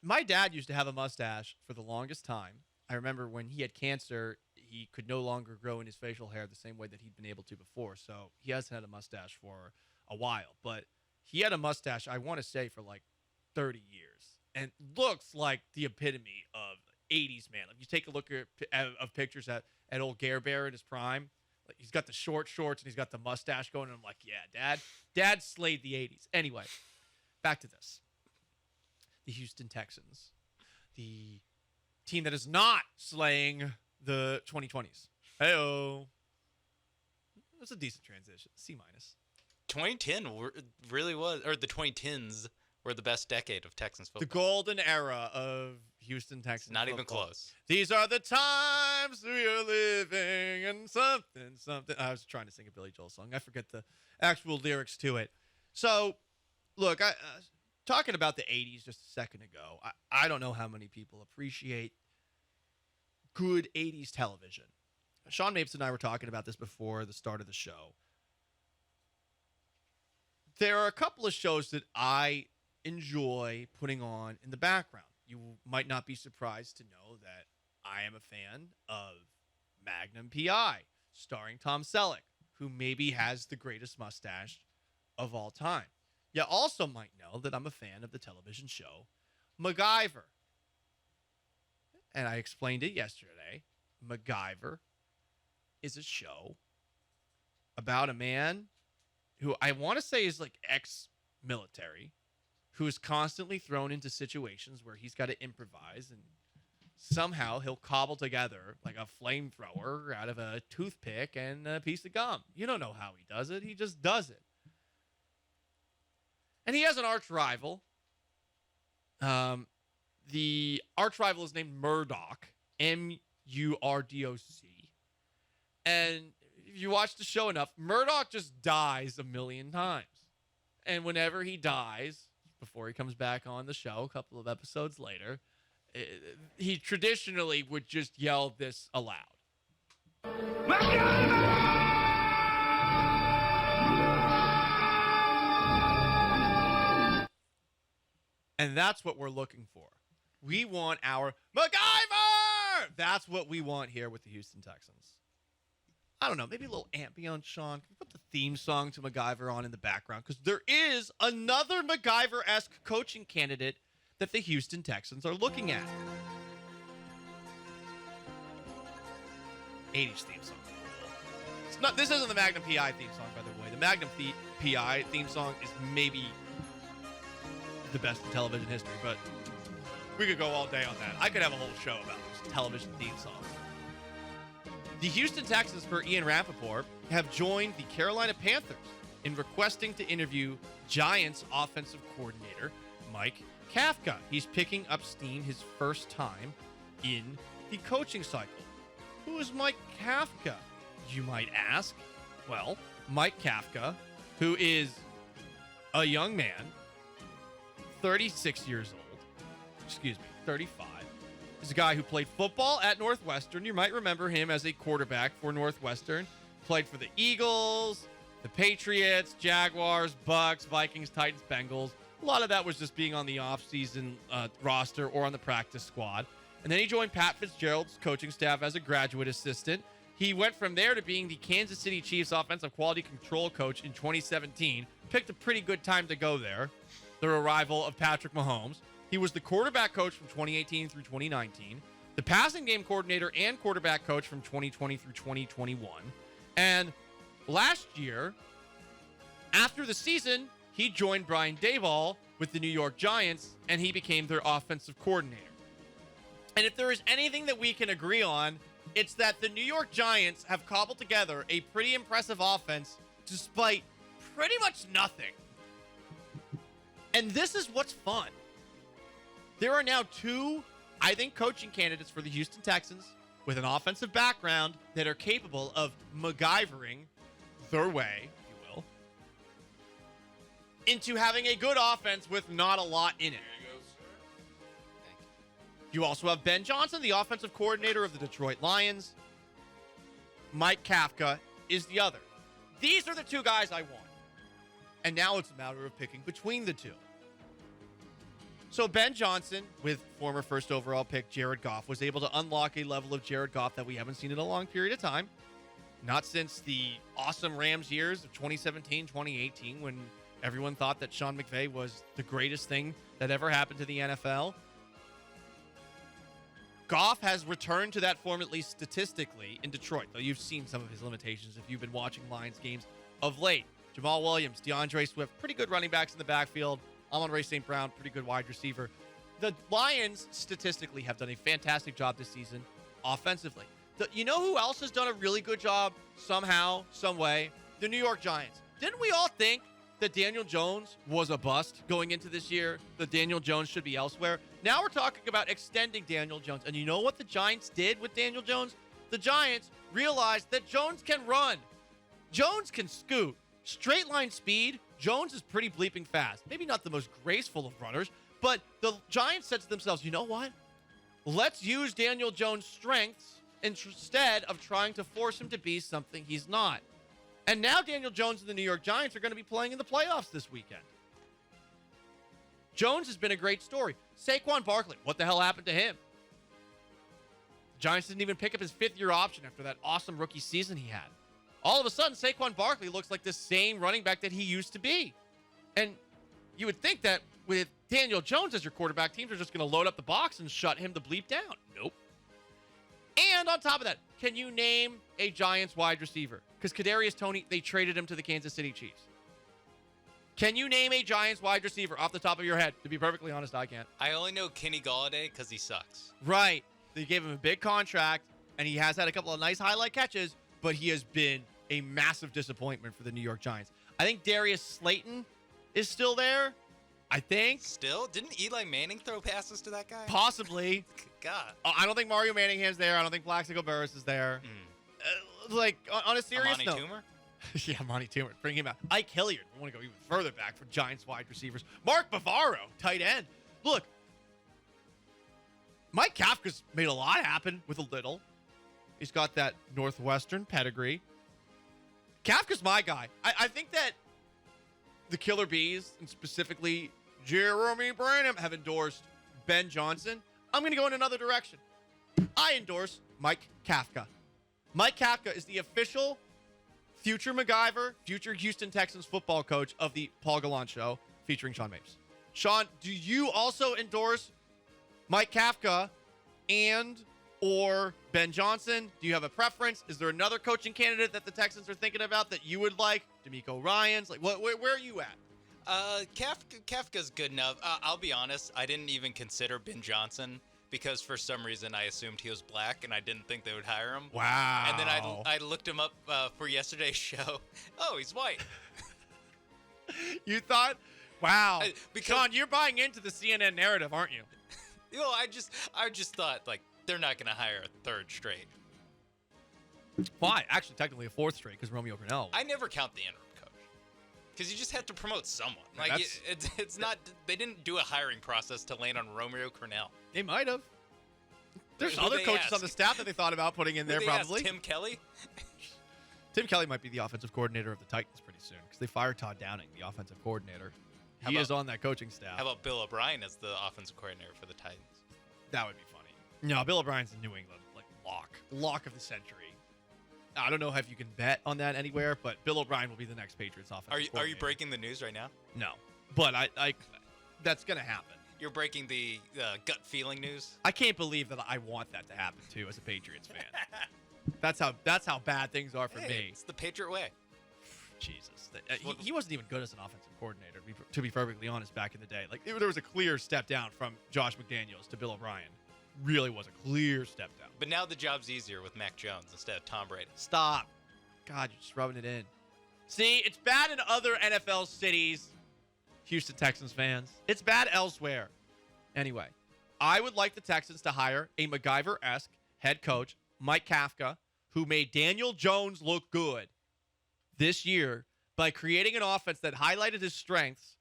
My dad used to have a mustache for the longest time. I remember when he had cancer, he could no longer grow in his facial hair the same way that he'd been able to before. So he hasn't had a mustache for a while. But he had a mustache, I want to say, for like 30 years. And looks like the epitome of 80s man. If you take a look of pictures at old Gare Bear in his prime, like he's got the short shorts and he's got the mustache going. And I'm like, yeah, dad slayed the 80s. Anyway, back to this. The Houston Texans, the team that is not slaying the 2020s. Hey-oh. That's a decent transition. C-. 2010 really was, or the 2010s were the best decade of Texans football. The golden era of Houston Texans Not football. even close. These are the times we are living and something. I was trying to sing a Billy Joel song. I forget the actual lyrics to it. So, look, talking about the 80s just a second ago, I don't know how many people appreciate good 80s television. Sean Mapes and I were talking about this before the start of the show. There are a couple of shows that I enjoy putting on in the background. You might not be surprised to know that I am a fan of Magnum P.I., starring Tom Selleck, who maybe has the greatest mustache of all time. You also might know that I'm a fan of the television show Macgyver. And I explained it yesterday. Macgyver is a show about a man who I want to say is like ex-military, who is constantly thrown into situations where he's got to improvise, and somehow he'll cobble together like a flamethrower out of a toothpick and a piece of gum. You don't know how he does it. He just does it. And he has an arch rival. The arch rival is named Murdoch, Murdoc. And if you watch the show enough, Murdoch just dies a million times. And whenever he dies, before he comes back on the show a couple of episodes later, he traditionally would just yell this aloud. And that's what we're looking for. We want our Macgyver! That's what we want here with the Houston Texans. I don't know, maybe a little ambience, Sean. Can we put the theme song to Macgyver on in the background? Because there is another Macgyver-esque coaching candidate that the Houston Texans are looking at. 80s theme song. It's not. This isn't the Magnum P.I. theme song, by the way. The Magnum P.I. theme song is maybe the best in television history, but we could go all day on that. I could have a whole show about those television theme songs. The Houston Texans, per Ian Rappaport, have joined the Carolina Panthers in requesting to interview Giants offensive coordinator Mike Kafka. He's picking up steam his first time in the coaching cycle. Who is Mike Kafka, you might ask? Well, Mike Kafka, who is a young man, 36 years old, 35, is a guy who played football at Northwestern. You might remember him as a quarterback for Northwestern. Played for the Eagles, the Patriots, Jaguars, Bucks, Vikings, Titans, Bengals. A lot of that was just being on the offseason roster or on the practice squad. And then he joined Pat Fitzgerald's coaching staff as a graduate assistant. He went from there to being the Kansas City Chiefs offensive quality control coach in 2017. Picked a pretty good time to go there. The arrival of Patrick Mahomes. He was the quarterback coach from 2018 through 2019, the passing game coordinator and quarterback coach from 2020 through 2021. And last year, after the season, he joined Brian Daboll with the New York Giants, and he became their offensive coordinator. And if there is anything that we can agree on, it's that the New York Giants have cobbled together a pretty impressive offense despite pretty much nothing. And this is what's fun. There are now two, I think, coaching candidates for the Houston Texans with an offensive background that are capable of MacGyvering their way, if you will, into having a good offense with not a lot in it. There you go, sir. Thank you. You also have Ben Johnson, the offensive coordinator of the Detroit Lions. Mike Kafka is the other. These are the two guys I want. And now it's a matter of picking between the two. So Ben Johnson, with former first overall pick Jared Goff, was able to unlock a level of Jared Goff that we haven't seen in a long period of time. Not since the awesome Rams years of 2017, 2018, when everyone thought that Sean McVay was the greatest thing that ever happened to the NFL. Goff has returned to that form, at least statistically, in Detroit, though you've seen some of his limitations if you've been watching Lions games of late. Jamal Williams, DeAndre Swift, pretty good running backs in the backfield. Amon-Ra St. Brown, pretty good wide receiver. The Lions, statistically, have done a fantastic job this season offensively. You know who else has done a really good job somehow, some way? The New York Giants. Didn't we all think that Daniel Jones was a bust going into this year? That Daniel Jones should be elsewhere? Now we're talking about extending Daniel Jones. And you know what the Giants did with Daniel Jones? The Giants realized that Jones can run. Jones can scoot. Straight line speed, Jones is pretty bleeping fast. Maybe not the most graceful of runners, but the Giants said to themselves, you know what? Let's use Daniel Jones' strengths instead of trying to force him to be something he's not. And now Daniel Jones and the New York Giants are going to be playing in the playoffs this weekend. Jones has been a great story. Saquon Barkley, what the hell happened to him? The Giants didn't even pick up his fifth-year option after that awesome rookie season he had. All of a sudden, Saquon Barkley looks like the same running back that he used to be. And you would think that with Daniel Jones as your quarterback, teams are just going to load up the box and shut him the bleep down. Nope. And on top of that, can you name a Giants wide receiver? Because Kadarius Toney, they traded him to the Kansas City Chiefs. Can you name a Giants wide receiver off the top of your head? To be perfectly honest, I can't. I only know Kenny Golladay because he sucks. Right. They gave him a big contract, and he has had a couple of nice highlight catches, but he has been a massive disappointment for the New York Giants. I think Darius Slayton is still there. I think. Still? Didn't Eli Manning throw passes to that guy? Possibly. God. I don't think Mario Manningham's there. I don't think Plaxico Burress is there. On a serious Amani note. Toomer? Yeah, Monty Toomer. Bring him out. Ike Hilliard. I want to go even further back for Giants wide receivers. Mark Bavaro, tight end. Look, Mike Kafka's made a lot happen with a little. He's got that Northwestern pedigree. Kafka's my guy. I think that the Killer Bees, and specifically Jeremy Branham, have endorsed Ben Johnson. I'm going to go in another direction. I endorse Mike Kafka. Mike Kafka is the official future Macgyver, future Houston Texans football coach of the Paul Gallant Show, featuring Sean Mapes. Sean, do you also endorse Mike Kafka and or Ben Johnson? Do you have a preference? Is there another coaching candidate that the Texans are thinking about that you would like? D'Amico Ryans? Like, where are you at? Kafka's good enough. I'll be honest. I didn't even consider Ben Johnson because for some reason I assumed he was black and I didn't think they would hire him. Wow. And then I looked him up for yesterday's show. Oh, he's white. You thought? Wow. Because, Sean, you're buying into the CNN narrative, aren't you? You know, I just thought, like, they're not going to hire a third straight. Why? Actually, technically a fourth straight because Romeo Crennel. I never count the interim coach because you just have to promote someone. Like it's not. They didn't do a hiring process to land on Romeo Crennel. They might have. There's Who other they coaches ask? on the staff that they thought about putting in there Who they probably. ask, Tim Kelly. Tim Kelly might be the offensive coordinator of the Titans pretty soon because they fired Todd Downing, the offensive coordinator. He is on that coaching staff. How about Bill O'Brien as the offensive coordinator for the Titans? That would be funny. No, Bill O'Brien's in New England, like lock of the century. I don't know if you can bet on that anywhere, but Bill O'Brien will be the next Patriots offensive coordinator. Are you breaking the news right now? No, but I that's gonna happen. You're breaking the gut feeling news. I can't believe that I want that to happen too as a Patriots fan. That's how bad things are for me. It's the Patriot way. Jesus, he wasn't even good as an offensive coordinator, to be perfectly honest. Back in the day, like there was a clear step down from Josh McDaniels to Bill O'Brien. Really was a clear step down. But now the job's easier with Mac Jones instead of Tom Brady. Stop. God, you're just rubbing it in. See, it's bad in other NFL cities, Houston Texans fans. It's bad elsewhere. Anyway, I would like the Texans to hire a Macgyver-esque head coach, Mike Kafka, who made Daniel Jones look good this year by creating an offense that highlighted his strengths,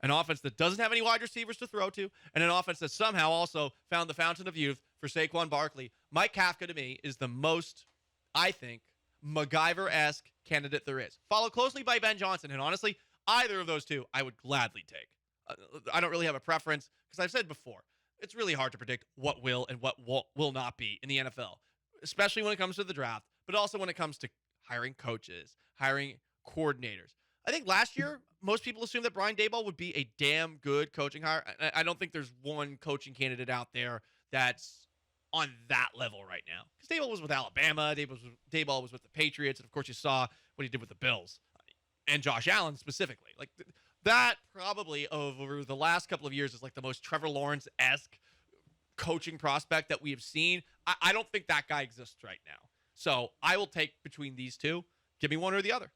an offense that doesn't have any wide receivers to throw to, and an offense that somehow also found the fountain of youth for Saquon Barkley. Mike Kafka, to me, is the most, I think, Macgyver-esque candidate there is. Followed closely by Ben Johnson, and honestly, either of those two I would gladly take. I don't really have a preference because I've said before, it's really hard to predict what will and what will not be in the NFL, especially when it comes to the draft, but also when it comes to hiring coaches, hiring coordinators. I think last year, most people assumed that Brian Daboll would be a damn good coaching hire. I don't think there's one coaching candidate out there that's on that level right now. Because Daboll was with Alabama, Daboll was with the Patriots, and of course you saw what he did with the Bills and Josh Allen specifically. Like that probably over the last couple of years is like the most Trevor Lawrence-esque coaching prospect that we have seen. I don't think that guy exists right now. So I will take between these two. Give me one or the other.